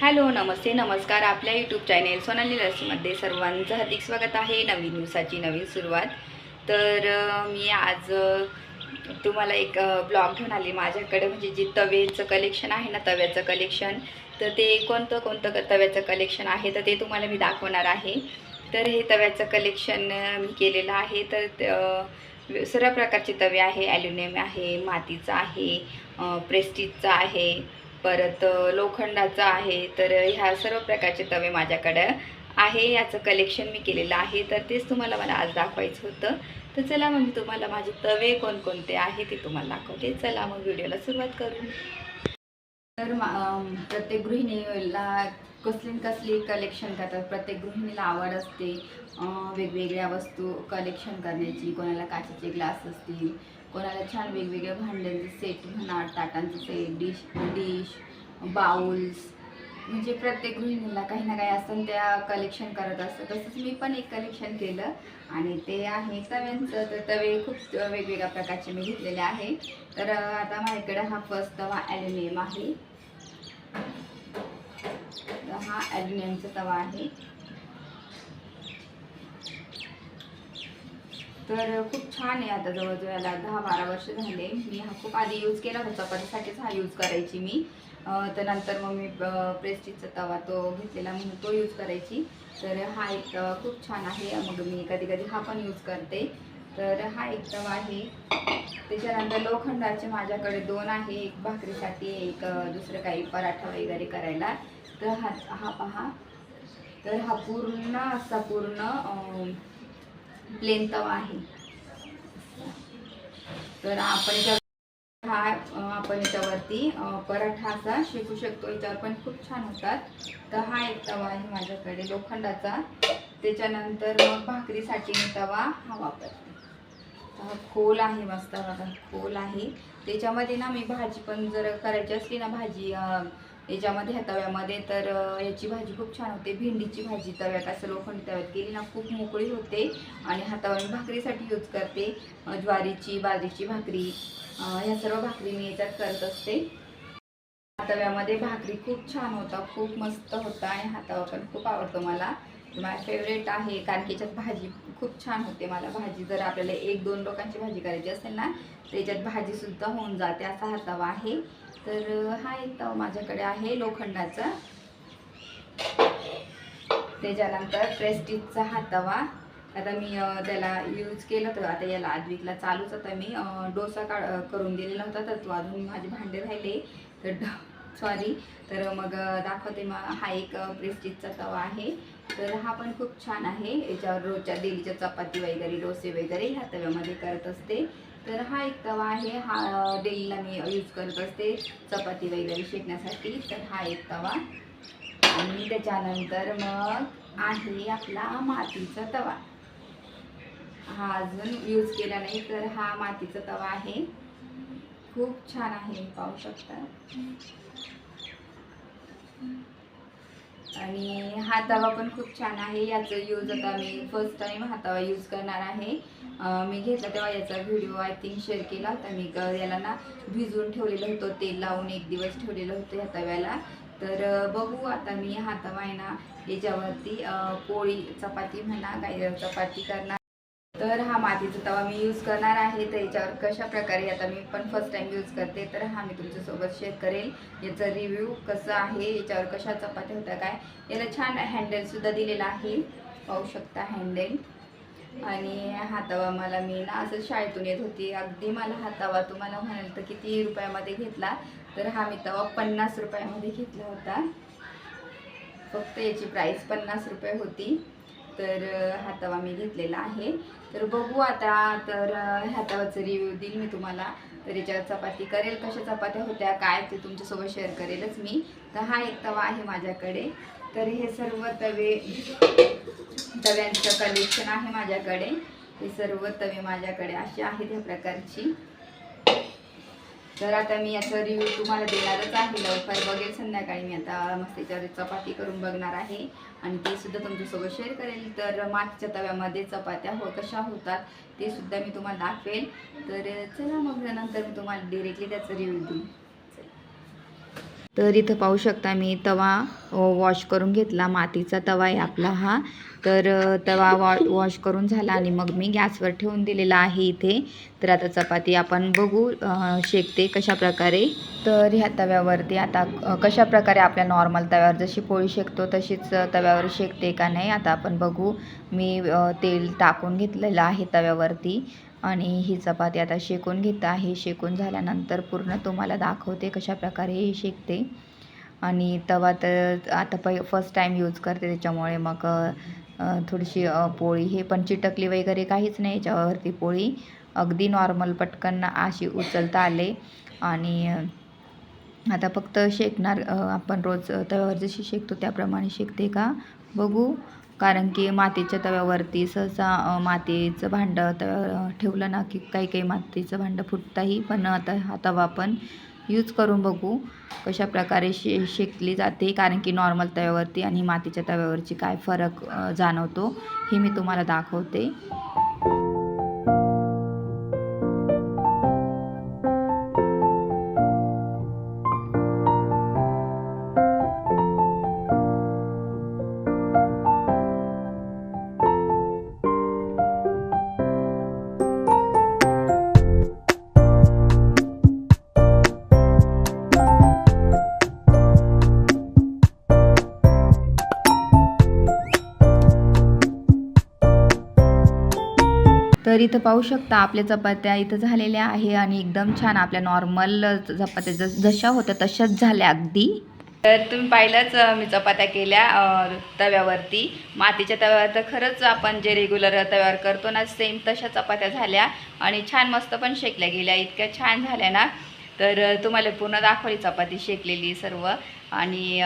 Hello, नमस्ते, नमस्कार. आपल्या YouTube channel Sonali रसमध्ये सर्वांचं हार्दिक स्वागत आहे. नवीन दिवसाची नवीन सुरुवात. तर मी आज तुम्हाला एक ब्लॉग घेऊन आली. माझ्याकडे म्हणजे जे तवेचं कलेक्शन आहे ना, तव्याचं कलेक्शन, तर ते कोणतं तव्याचं कलेक्शन आहे तर ते तुम्हाला मी दाखवणार आहे. तर हे तव्याचं कलेक्शन मी केलेलं आहे. तर सर्व प्रकारचे तवे आहे. ॲल्युमिनियम आहे, मातीचा आहे, प्रेस्टिजचा आहे, परत लोखंडाचा आहे. तर ह्या सर्व प्रकारचे तवे माझ्याकडं आहे. याचं कलेक्शन मी केलेलं आहे. तर तेच तुम्हाला मला आज दाखवायचं होतं. तर चला मग मी तुम्हाला माझे तवे कोणकोणते आहे ते तुम्हाला दाखवते. चला मग व्हिडिओला सुरुवात करू. तर प्रत्येक गृहिणीला कसली कलेक्शन करतात. प्रत्येक गृहिणीला आवड असते वेगवेगळ्या वस्तू कलेक्शन करण्याची. कोणाला काचेचे ग्लास असतील, कोणाला छान वेगवेगळ्या भांड्यांचे सेट म्हणा, ताटांचे सेट, डिश बाउल्स, म्हणजे प्रत्येक गृहिणीला काही ना काही असतं त्या कलेक्शन करत असतं. तसंच मी पण एक कलेक्शन केलं आणि ते आहे तव्यांचं. तर तवे खूप वेगवेगळ्या प्रकारचे मी घेतलेले आहे. तर आता माझ्याकडे हा फर्स्ट तवा ॲल्युमिनियम आहे. हा ॲल्युमिनियमचा तवा आहे. तर खूप छान आहे. आता जवळजवळ याला 10-12 वर्ष झाले. मी हा खूप आधी यूज केला होता, चपातीसाठीच हा यूज करायची मी. तर नंतर मग मी प्रेस्टिजचा तवा तो घेतलेला म्हणून तो यूज करायची. तर हा एक तवा खूप छान आहे. मग मी कधी कधी हा पण यूज करते. तर हा एक तवा आहे. त्याच्यानंतर लोखंडाचे माझ्याकडे 2 आहे. एक भाकरीसाठी, एक दुसरं काही पराठा वगैरे करायला. तर हा पहा. तर हा पूर्ण प्लेन तवा आहे. तर आपण याच्यावरती पराठा असा शेकू शकतो. याच्यावर पण खूप छान होतात. तर हा एक तवा आहे माझ्याकडे लोखंडाचा. त्याच्यानंतर मग भाकरीसाठी मी तवा हा वापरते. खोल आहे, मस्त बघा खोल आहे. त्याच्यामध्ये ना मी भाजी पण जर करायची असली ना, भाजी याच्यामध्ये ह्या तव्यामध्ये, तर याची भाजी खूप छान होते. भेंडीची भाजी तव्यात असं लोखंडी तव्यात केली ना, खूप मोकळी होते. आणि हा तवा मी भाकरीसाठी यूज करते. ज्वारीची, बाजरीची भाकरी, ह्या सर्व भाकरी मी याच्यात करत असते. तव्यामध्ये भाकरी खूप छान होता, खूप मस्त होता. आणि हा तवा पण खूप आवडतो मला. माझा फेवरेट आहे, कारण की याच्यात भाजी खूप छान होते. मला भाजी जर आपल्याला 1-2 लोकांची भाजी करायची असेल ना, तर याच्यात भाजीसुद्धा होऊन जाते. असा हा तवा आहे. तर हा एक तवा माझ्याकडे आहे लोखंडाचा. त्याच्यानंतर प्रेस्टिजचा हा तवा. आता मी त्याला यूज केलं, तर आता याला आद्विकला चालूच. आता मी डोसा करून दिलेला होता, तर तो अजून माझे भांडे राहिले. तर सॉरी. तर मग दाखवते. मग हा एक प्रेस्टिजचा तवा आहे. तर हा पण खूप छान आहे. याच्यावर रोजच्या डेलीच्या चपाती वगैरे, डोसे वगैरे ह्या तव्यामध्ये करत असते. तर हा एक तवा आहे. हा डेलीला मी यूज करत असते चपाती वगैरे शेकण्यासाठी. तर हा एक तवा. आणि त्याच्यानंतर मग आहे आपला मातीचा तवा. हा अजून यूज केला नाही. तर हा मातीचा तवा आहे. खूप छान आहे, पाहू शकता. आणि हा तवा पण खूप छान आहे. याचं यूज आता मी फर्स्ट टाइम हा तवा यूज करणार आहे. मी घेतला तेव्हा याचा व्हिडिओ आय थिंक शेअर केला होता. मी याला ना भिजवून ठेवलेलं होतं, तेल लावून 1 दिवस ठेवलेलं होतं ह्या तव्याला. तर बघू आता मी हा तवा आहे ना, याच्यावरती पोळी, चपाती म्हणा, काही चपाती करणार. तर हा मातीचा तवा मी यूज करणार आहे. तर याच्यावर कशा प्रकारे, आता मी पण फर्स्ट टाइम यूज करते, तर हा मी तुमच्यासोबत शेअर करेल. याचा रिव्ह्यू कसा आहे, याच्यावर कशा चपात्या होत्या काय. याला छान हँडलसुद्धा दिलेला आहे, पाहू शकता हँडल. आणि हा तवा मला मी ना असं शाळेतून येत होती, अगदी मला हा तवा तुम्हाला म्हणाल तर किती रुपयामध्ये घेतला. तर हा मी तवा 50 रुपयामध्ये घेतला होता. फक्त याची प्राईस 50 रुपये होती. तर हा तवा मी घेतलेला आहे. तर बघू आता. तर ह्या तवाचं रिव्ह्यू देईल मी तुम्हाला. तर याच्यावर चपाती करेल, कशा चपात्या होत्या काय ते तुमच्यासोबत शेअर करेलच मी. तर हा एक तवा आहे माझ्याकडे. तर हे सर्व तव्यांचं कलेक्शन आहे माझ्याकडे. हे सर्व तवे माझ्याकडे असे आहेत ह्या प्रकारची. तर आता मी याचा रिव्ह्यू तुम्हाला देणारच आहे. लवकर बघेल संध्याकाळी. मी आता मस्त याच्यावर चपाती करून बघणार आहे आणि ते सुद्धा तुमच्यासोबत शेअर करेल. तर मागच्या तव्यामध्ये चपात्या कशा होतात ते सुद्धा मी तुम्हाला दाखवेल. तर चला मग नंतर मी तुम्हाला डिरेक्टली त्याचा रिव्ह्यू देईन. तर इथं पाहू शकता मी तवा वॉश करून घेतला. मातीचा तवा आहे आपला हा. तर तवा वॉश करून झाला आणि मग मी गॅसवर ठेवून दिलेला आहे इथे. तर आता चपाती आपण बघू शेकते कशा प्रकारे. तर ह्या तव्यावरती आता कशा प्रकारे आपल्या नॉर्मल तव्यावर जशी पोळी शेकतो तशीच तव्यावर शेकते का नाही आता आपण बघू. मी तेल टाकून घेतलेलं आहे तव्यावरती आणि ही चपाती आता शेकून घेत आहे. शेकून झाल्यानंतर पूर्ण तुम्हाला दाखवते कशा प्रकारे हे शेकते. आणि तवा तर आता फर्स्ट टाईम यूज करते त्याच्यामुळे मग थोडीशी पोळी हे पण चिटकली वगैरे काहीच नाही याच्यावरती. पोळी अगदी नॉर्मल पटकन अशी उचलता आले. आणि आता फक्त शेकणार आपण रोज तव्यावर जशी शेकतो त्याप्रमाणे शेकते का बघू. कारण की मातीच्या तव्यावरती सहसा मातीचं भांडं तव्यावर ठेवलं ना की काही काही मातीचं भांडं फुटताही. पण आता हा तवा आपण यूज करून बघू कशा प्रकारे शेकली जाते. कारण की नॉर्मल तव्यावरती आणि मातीच्या तव्यावरची काय फरक जाणवतो हे मी तुम्हाला दाखवते. तर इथं पाहू शकता आपल्या चपात्या इथं झालेल्या आहे आणि एकदम छान आपल्या नॉर्मल चपात्या जशा होत्या तशाच झाल्या अगदी. तर तुम्ही पाहिलंच मी चपात्या केल्या तव्यावरती. मातीच्या तव्यावर तर खरंच आपण जे रेग्युलर तव्यावर करतो ना सेम तशा चपात्या झाल्या आणि छान मस्त पण शेकल्या गेल्या. इतक्या छान झाल्या ना. तर तुम्हाला पूर्ण दाखवली चपाती शेकलेली सर्व. आणि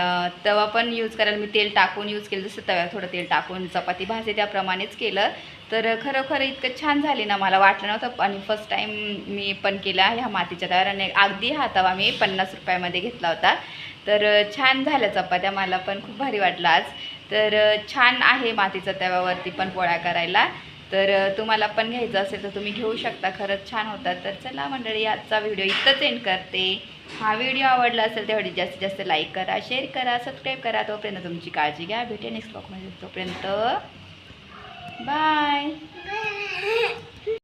तवा पण यूज करायला मी तेल टाकून यूज केलं. जसं तव्यावर थोडं तेल टाकून चपाती भाजते त्याप्रमाणेच केलं. तर खरोखर इतकं छान झाली ना मला वाटलं नव्हतं. आणि फर्स्ट टाईम मी पण केला ह्या मातीच्या तव्यावर आणि अगदी हा तवा मी 50 रुपयामध्ये घेतला होता. तर छान झाल्या चपात्या. मला पण खूप भारी वाटलं आज. तर छान आहे मातीच्या तव्यावरती पण पोळ्या करायला. तर तुम्हाला पण घ्यायचं असेल तर तुम्ही घेऊ शकता. खरंच छान होतात. तर चला मंडळी आजचा व्हिडिओ इथंच एंड करते. हा व्हिडिओ आवडला असेल तेवढी जास्तीत जास्त लाईक करा, शेअर करा, सबस्क्राईब करा. तोपर्यंत तुमची काळजी घ्या. भेटे नेक्स्ट ब्लॉगमध्ये. तोपर्यंत बाय.